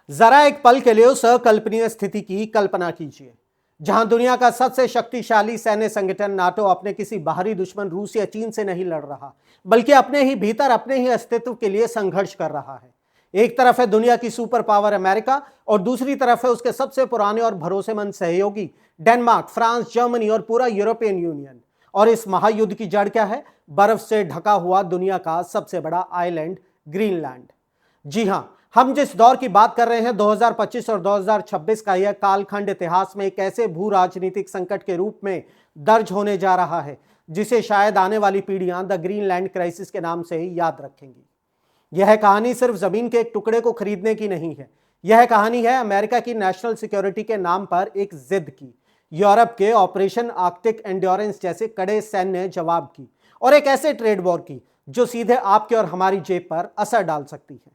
जरा एक पल के लिए उस अकल्पनीय स्थिति की कल्पना कीजिए जहां दुनिया का सबसे शक्तिशाली सैन्य संगठन नाटो अपने किसी बाहरी दुश्मन रूस या चीन से नहीं लड़ रहा, बल्कि अपने ही भीतर अपने ही अस्तित्व के लिए संघर्ष कर रहा है। एक तरफ है दुनिया की सुपर पावर अमेरिका और दूसरी तरफ है उसके सबसे पुराने और भरोसेमंद सहयोगी डेनमार्क, फ्रांस, जर्मनी और पूरा यूरोपियन यूनियन। और इस महायुद्ध की जड़ क्या है? बर्फ से ढका हुआ दुनिया का सबसे बड़ा आइलैंड ग्रीनलैंड। जी हां, हम जिस दौर की बात कर रहे हैं 2025 और 2026 का, यह कालखंड इतिहास में एक ऐसे भू राजनीतिक संकट के रूप में दर्ज होने जा रहा है जिसे शायद आने वाली पीढ़ियां द ग्रीनलैंड क्राइसिस के नाम से याद रखेंगी। यह कहानी सिर्फ जमीन के एक टुकड़े को खरीदने की नहीं है। यह कहानी है अमेरिका की नेशनल सिक्योरिटी के नाम पर एक जिद की, यूरोप के ऑपरेशन आर्कटिक एंड्योरेंस जैसे कड़े सैन्य जवाब की, और एक ऐसे ट्रेड वॉर की जो सीधे आपके और हमारी जेब पर असर डाल सकती है।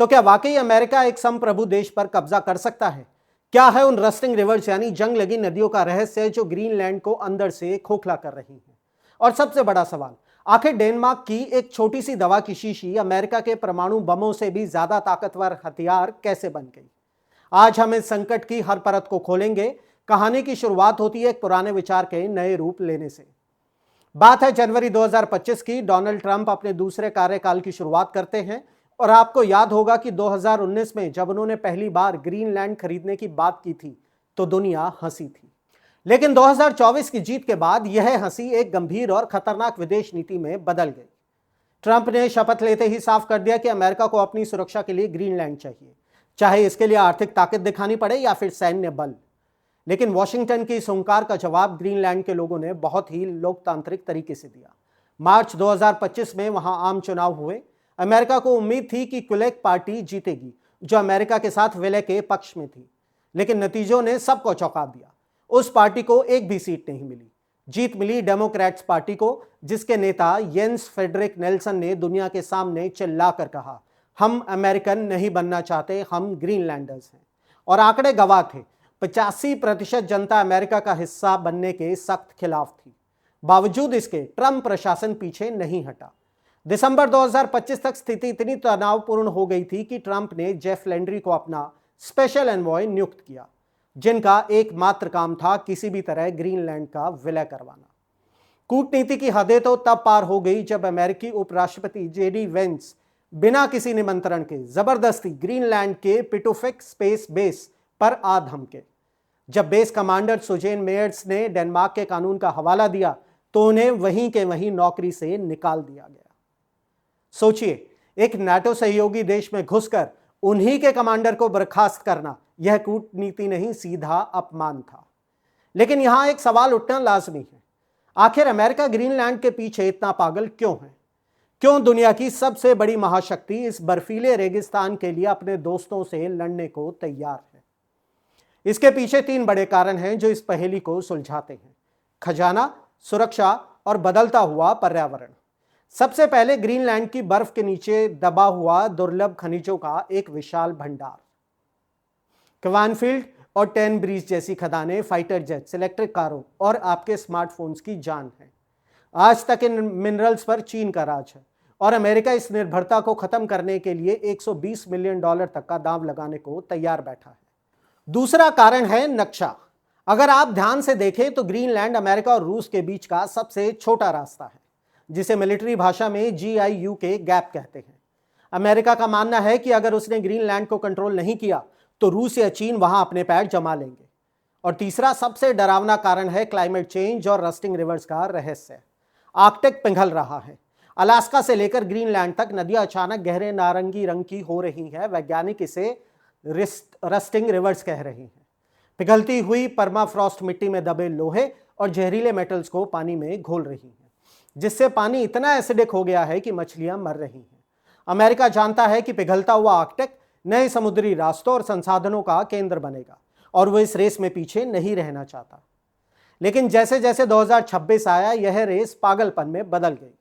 तो क्या वाकई अमेरिका एक संप्रभु देश पर कब्जा कर सकता है? क्या है उन रस्टिंग रिवर्स यानी जंग लगी नदियों का रहस्य जो ग्रीनलैंड को अंदर से खोखला कर रही है? और सबसे बड़ा सवाल, आखिर डेनमार्क की एक छोटी सी दवा की शीशी अमेरिका के परमाणु बमों से भी ज्यादा ताकतवर हथियार कैसे बन गई? आज हम इस संकट की हर परत को खोलेंगे। कहानी की शुरुआत होती है एक पुराने विचार के नए रूप लेने से। बात है जनवरी 2025 की। डोनाल्ड ट्रंप अपने दूसरे कार्यकाल की शुरुआत करते हैं और आपको याद होगा कि 2019 में जब उन्होंने पहली बार ग्रीनलैंड खरीदने की बात की थी तो दुनिया हंसी थी। लेकिन 2024 की जीत के बाद यह हंसी एक गंभीर और खतरनाक विदेश नीति में बदल गई। ट्रंप ने शपथ लेते ही साफ कर दिया कि अमेरिका को अपनी सुरक्षा के लिए ग्रीनलैंड चाहिए, चाहे इसके लिए आर्थिक ताकत दिखानी पड़े या फिर सैन्य बल। लेकिन वॉशिंगटन की इस हुंकार का जवाब ग्रीनलैंड के लोगों ने बहुत ही लोकतांत्रिक तरीके से दिया। मार्च 2025 में वहां आम चुनाव हुए। अमेरिका को उम्मीद थी कि क्विबेक पार्टी जीतेगी, जो अमेरिका के साथ विलय के पक्ष में थी। लेकिन नतीजों ने सबको चौंका दिया। उस पार्टी को एक भी सीट नहीं मिली। जीत मिली डेमोक्रेट्स पार्टी को, जिसके नेता येंस फेडरिक नेल्सन ने दुनिया के सामने चिल्लाकर कहा, हम अमेरिकन नहीं बनना चाहते, हम ग्रीनलैंडर्स हैं। और आंकड़े गवाह थे, 85% जनता अमेरिका का हिस्सा बनने के सख्त खिलाफ थी। बावजूद इसके ट्रंप प्रशासन पीछे नहीं हटा। दिसंबर 2025 तक स्थिति इतनी तनावपूर्ण हो गई थी कि ट्रंप ने जेफ लैंड्री को अपना स्पेशल एनवॉय नियुक्त किया, जिनका एकमात्र काम था किसी भी तरह ग्रीनलैंड का विलय करवाना। कूटनीति की हदें तो तब पार हो गई जब अमेरिकी उपराष्ट्रपति जेडी वेंस बिना किसी निमंत्रण के जबरदस्ती ग्रीनलैंड के पिटुफिक स्पेस बेस पर आ धमके। जब बेस कमांडर सुजेन मेयर्स ने डेनमार्क के कानून का हवाला दिया तो उन्हें वहीं के वहीं नौकरी से निकाल दिया गया। सोचिए, एक नाटो सहयोगी देश में घुसकर उन्हीं के कमांडर को बर्खास्त करना, यह कूटनीति नहीं, सीधा अपमान था। लेकिन यहां एक सवाल उठना लाजमी है, आखिर अमेरिका ग्रीनलैंड के पीछे इतना पागल क्यों है? क्यों दुनिया की सबसे बड़ी महाशक्ति इस बर्फीले रेगिस्तान के लिए अपने दोस्तों से लड़ने को तैयार है? इसके पीछे 3 बड़े कारण हैं जो इस पहेली को सुलझाते हैं: खजाना, सुरक्षा और बदलता हुआ पर्यावरण। सबसे पहले ग्रीनलैंड की बर्फ के नीचे दबा हुआ दुर्लभ खनिजों का एक विशाल भंडार। क्वानफील्ड और टेन ब्रीज जैसी खदानें फाइटर जेट्स, इलेक्ट्रिक कारों और आपके स्मार्टफोन्स की जान है। आज तक इन मिनरल्स पर चीन का राज है और अमेरिका इस निर्भरता को खत्म करने के लिए $120 मिलियन तक का दांव लगाने को तैयार बैठा है। दूसरा कारण है नक्शा। अगर आप ध्यान से देखें तो ग्रीनलैंड अमेरिका और रूस के बीच का सबसे छोटा रास्ता है, जिसे मिलिट्री भाषा में GIU के गैप कहते हैं। अमेरिका का मानना है कि अगर उसने ग्रीनलैंड को कंट्रोल नहीं किया तो रूस या चीन वहां अपने पैर जमा लेंगे। और तीसरा सबसे डरावना कारण है क्लाइमेट चेंज और रस्टिंग रिवर्स का रहस्य। आर्कटिक पिघल रहा है। अलास्का से लेकर ग्रीनलैंड तक नदियां अचानक गहरे नारंगी रंग की हो रही हैं। वैज्ञानिक इसे रस्टिंग रिवर्स कह रहे हैं। पिघलती हुई परमाफ्रॉस्ट मिट्टी में दबे लोहे और जहरीले मेटल्स को पानी में घोल रही है, जिससे पानी इतना एसिडिक हो गया है कि मछलियां मर रही हैं। अमेरिका जानता है कि पिघलता हुआ आर्कटिक नए समुद्री रास्तों और संसाधनों का केंद्र बनेगा और वो इस रेस में पीछे नहीं रहना चाहता। लेकिन जैसे जैसे 2026 आया, यह रेस पागलपन में बदल गई।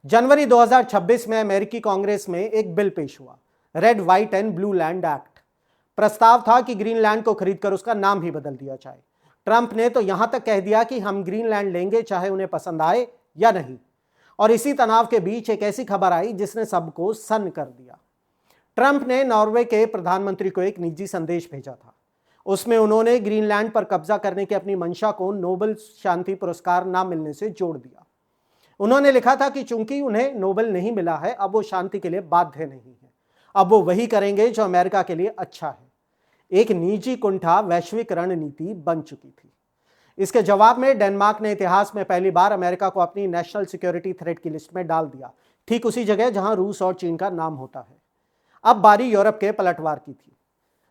जनवरी 2026 में अमेरिकी कांग्रेस में एक बिल पेश हुआ, red, white and blue land act. प्रस्ताव था कि ग्रीनलैंड को खरीदकर उसका नाम भी बदल दिया जाए। ट्रंप ने तो यहां तक कह दिया कि हम ग्रीनलैंड लेंगे चाहे उन्हें पसंद आए या नहीं। और इसी तनाव के बीच एक ऐसी खबर आई जिसने सबको सन्न कर दिया। ट्रंप ने नॉर्वे के प्रधानमंत्री को एक निजी संदेश भेजा था। उसमें उन्होंने ग्रीनलैंड पर कब्जा करने की अपनी मंशा को नोबेल शांति पुरस्कार न मिलने से जोड़ दिया। उन्होंने लिखा था कि चूंकि उन्हें नोबेल नहीं मिला है, अब वो शांति के लिए बाध्य नहीं है। अब वो वही करेंगे जो अमेरिका के लिए अच्छा है। एक निजी कुंठा वैश्विक रणनीति बन चुकी थी। इसके जवाब में डेनमार्क ने इतिहास में पहली बार अमेरिका को अपनी नेशनल सिक्योरिटी थ्रेट की लिस्ट में डाल दिया, ठीक उसी जगह जहां रूस और चीन का नाम होता है। अब बारी यूरोप के पलटवार की थी।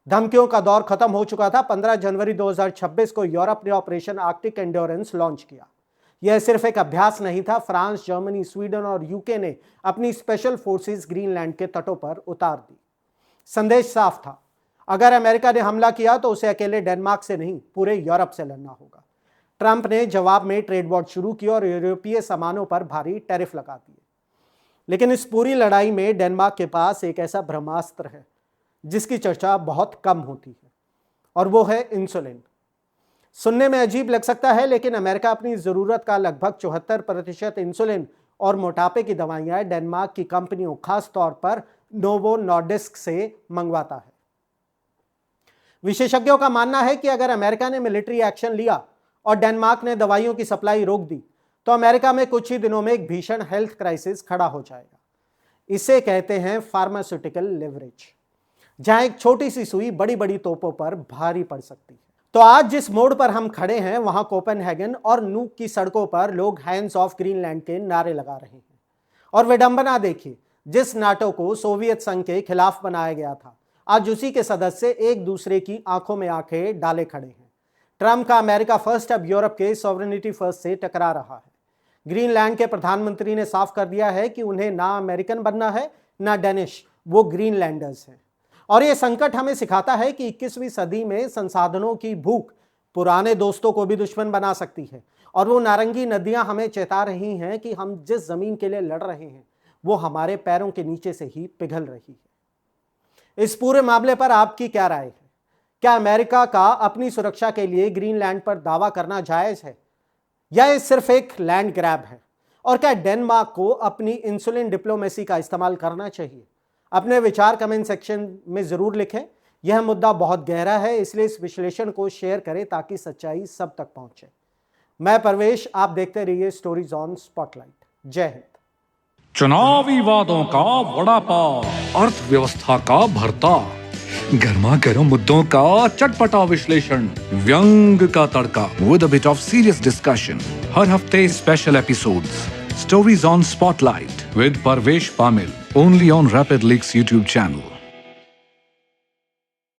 धमकियों का दौर खत्म हो चुका था। 15 जनवरी 2026 को यूरोप ने ऑपरेशन आर्कटिक एंड्योरेंस लॉन्च किया। यह सिर्फ एक अभ्यास नहीं था। फ्रांस, जर्मनी, स्वीडन और यूके ने अपनी स्पेशल फोर्सेस ग्रीनलैंड के तटों पर उतार दी। संदेश साफ था, अगर अमेरिका ने हमला किया तो उसे अकेले डेनमार्क से नहीं, पूरे यूरोप से लड़ना होगा। ट्रंप ने जवाब में ट्रेड वॉर शुरू की और यूरोपीय सामानों पर भारी टैरिफ लगा दिए। लेकिन इस पूरी लड़ाई में डेनमार्क के पास एक ऐसा ब्रह्मास्त्र है जिसकी चर्चा बहुत कम होती है, और वो है इंसुलिन। सुनने में अजीब लग सकता है, लेकिन अमेरिका अपनी जरूरत का लगभग 74% इंसुलिन और मोटापे की दवाइयां डेनमार्क की कंपनियों, खास तौर पर नोवो नॉर्डिस्क से मंगवाता है। विशेषज्ञों का मानना है कि अगर अमेरिका ने मिलिट्री एक्शन लिया और डेनमार्क ने दवाइयों की सप्लाई रोक दी तो अमेरिका में कुछ ही दिनों में एक भीषण हेल्थ क्राइसिस खड़ा हो जाएगा। इसे कहते हैं फार्मास्यूटिकल लेवरेज, जहां एक छोटी सी सुई बड़ी बड़ी तोपों पर भारी पड़ सकती है। तो आज जिस मोड़ पर हम खड़े हैं, वहां कोपेनहेगन और नूक की सड़कों पर लोग हैंड्स ऑफ ग्रीनलैंड के नारे लगा रहे हैं। और विडंबना देखिए, जिस नाटो को सोवियत संघ के खिलाफ बनाया गया था, आज उसी के सदस्य एक दूसरे की आंखों में आंखें डाले खड़े हैं। ट्रंप का अमेरिका फर्स्ट अब यूरोप के सॉवरेनिटी फर्स्ट से टकरा रहा है। ग्रीनलैंड के प्रधानमंत्री ने साफ कर दिया है कि उन्हें ना अमेरिकन बनना है ना डेनिश, वो ग्रीनलैंडर्स हैं। और ये संकट हमें सिखाता है कि 21वीं सदी में संसाधनों की भूख पुराने दोस्तों को भी दुश्मन बना सकती है। और वो नारंगी नदियां हमें चेता रही हैं कि हम जिस जमीन के लिए लड़ रहे हैं वो हमारे पैरों के नीचे से ही पिघल रही है। इस पूरे मामले पर आपकी क्या राय है? क्या अमेरिका का अपनी सुरक्षा के लिए ग्रीनलैंड पर दावा करना जायज है, या ये सिर्फ एक लैंड ग्रैब है? और क्या डेनमार्क को अपनी इंसुलिन डिप्लोमेसी का इस्तेमाल करना चाहिए? अपने विचार कमेंट सेक्शन में जरूर लिखें। यह मुद्दा बहुत गहरा है, इसलिए इस विश्लेषण को शेयर करें ताकि सच्चाई सब तक पहुंचे। मैं परवेश, आप देखते रहिए स्टोरीज ऑन स्पॉटलाइट। जय हिंद। चुनावी वादों का वड़ा पाव, अर्थव्यवस्था का भरता, गर्मा गर्म मुद्दों का चटपटा विश्लेषण, व्यंग का तड़का with a bit of serious discussion. हर हफ्ते special episodes, stories on spotlight with Parvesh Pamil, only on Rapid Leaks YouTube channel.